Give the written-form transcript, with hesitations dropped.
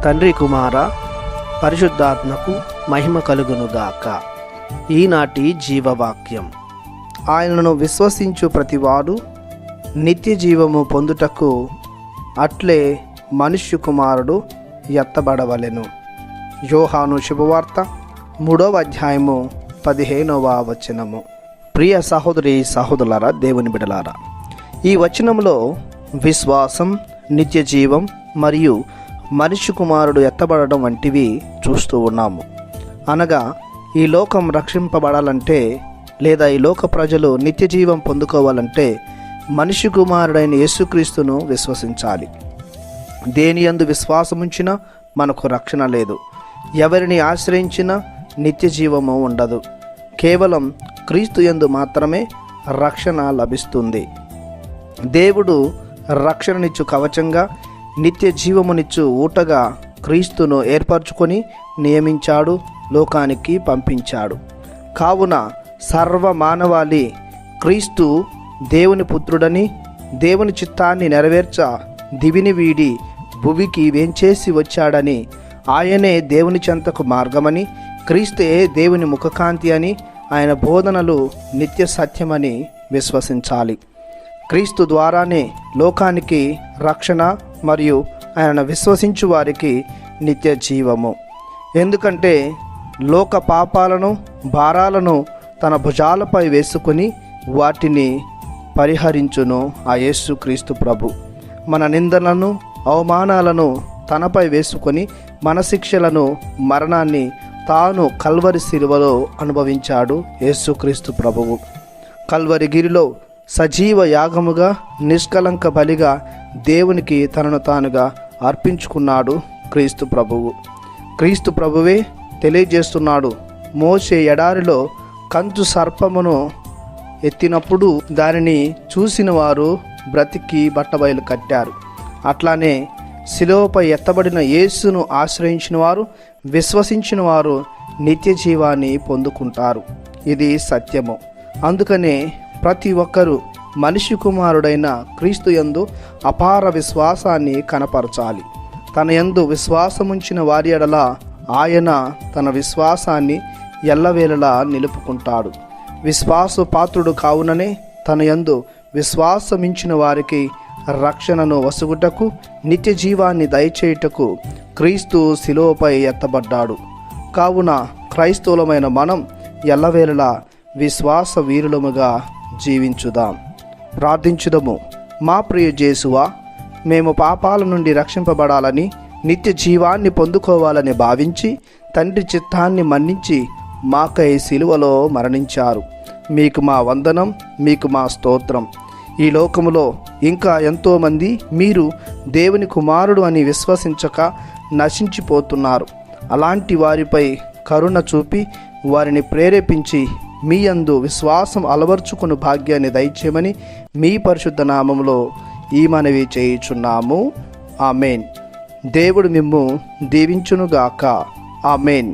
తండ్రి కుమార పరిశుద్ధాత్మకు మహిమ కలుగునుగాక. ఈనాటి జీవవాక్యం. ఆయనను విశ్వసించు ప్రతివాడు నిత్య జీవము పొందుటకు అట్లే మనుష్య కుమారుడు ఎత్తబడవలెను. యోహాను శుభవార్త 3వ అధ్యాయము 15వ వచనము. ప్రియ సహోదరి సహోదరులారా, దేవుని బిడ్డలారా, ఈ వచనంలో విశ్వాసం, నిత్య జీవం మరియు మనిషి కుమారుడు ఎత్తబడడం వంటివి చూస్తూ ఉన్నాము. అనగా ఈ లోకం రక్షింపబడాలంటే లేదా ఈ లోక ప్రజలు నిత్య జీవం పొందుకోవాలంటే మనిషి కుమారుడైన యేసుక్రీస్తును విశ్వసించాలి. దేని యందు విశ్వాసముంచినా మనకు రక్షణ లేదు. ఎవరిని ఆశ్రయించినా నిత్య జీవము ఉండదు. కేవలం క్రీస్తు యందు మాత్రమే రక్షణ లభిస్తుంది. దేవుడు రక్షణనిచ్చు కవచంగా, నిత్య జీవమునిచ్చు ఊటగా క్రీస్తును ఏర్పరచుకొని నియమించాడు, లోకానికి పంపించాడు. కావున సర్వ మానవాళి క్రీస్తు దేవుని పుత్రుడని, దేవుని చిత్తాన్ని నెరవేర్చ దివిని వీడి భువికి వేంచేసి వచ్చాడని, ఆయనే దేవుని చెంతకు మార్గమని, క్రీస్తే దేవుని ముఖకాంతి అని, ఆయన బోధనలు నిత్య సత్యమని విశ్వసించాలి. క్రీస్తు ద్వారానే లోకానికి రక్షణ మరియు ఆయనను విశ్వసించు వారికి నిత్య జీవము. ఎందుకంటే లోక పాపాలను, భారాలను తన భుజాలపై వేసుకుని వాటిని పరిహరించును ఆ యేసు క్రీస్తు ప్రభు. మన నిందలను, అవమానాలను తనపై వేసుకొని మన శిక్షలను, మరణాన్ని తాను కల్వరి శిలువలో అనుభవించాడు యేసుక్రీస్తు ప్రభువు. కల్వరి గిరిలో సజీవ యాగముగా, నిష్కలంక బలిగా దేవునికి తనను తానుగా అర్పించుకున్నాడు క్రీస్తు ప్రభువు. క్రీస్తు ప్రభువే తెలియజేస్తున్నాడు, మోషే ఎడారిలో కంచు సర్పమును ఎత్తినప్పుడు దానిని చూసిన వారు బ్రతికి బట్టబయలు కట్టారు. అట్లానే శిలువపై ఎత్తబడిన యేసును ఆశ్రయించిన వారు, విశ్వసించిన వారు నిత్య జీవాన్ని పొందుకుంటారు. ఇది సత్యము. అందుకనే ప్రతి ఒక్కరూ మనిషి కుమారుడైన క్రీస్తు యందు అపార విశ్వాసాన్ని కనపరచాలి. తన యందు విశ్వాసముంచిన వారి ఎడల ఆయన తన విశ్వాసాన్ని ఎల్లవేళలా నిలుపుకుంటాడు. విశ్వాస పాత్రుడు కావుననే తన యందు విశ్వాసమించిన వారికి రక్షణను వసుగుటకు, నిత్య జీవాన్ని దయచేయుటకు క్రీస్తు శిలువపై ఎత్తబడ్డాడు. కావున క్రైస్తవులమైన మనం ఎల్లవేళలా విశ్వాస వీరులముగా జీవించుదాం. ప్రార్థించుదము. మా ప్రియ యేసువా, మేము పాపాల నుండి రక్షింపబడాలని, నిత్య జీవాన్ని పొందుకోవాలని భావించి తండ్రి చిత్తాన్ని మన్నించి మాకై శిలువలో మరణించారు. మీకు మా వందనం, మీకు మా స్తోత్రం. ఈ లోకములో ఇంకా ఎంతోమంది మీరు దేవుని కుమారుడు అని విశ్వసించక నశించిపోతున్నారు. అలాంటి వారిపై కరుణ చూపి వారిని ప్రేరేపించి మీ యందు విశ్వాసం అలవర్చుకుని భాగ్యాన్ని దయచేయమని మీ పరిశుద్ధ నామములో ఈ మనవి చేయుచున్నాము. ఆమెన్. దేవుడు మిమ్ము దీవించునుగాక. ఆమెన్.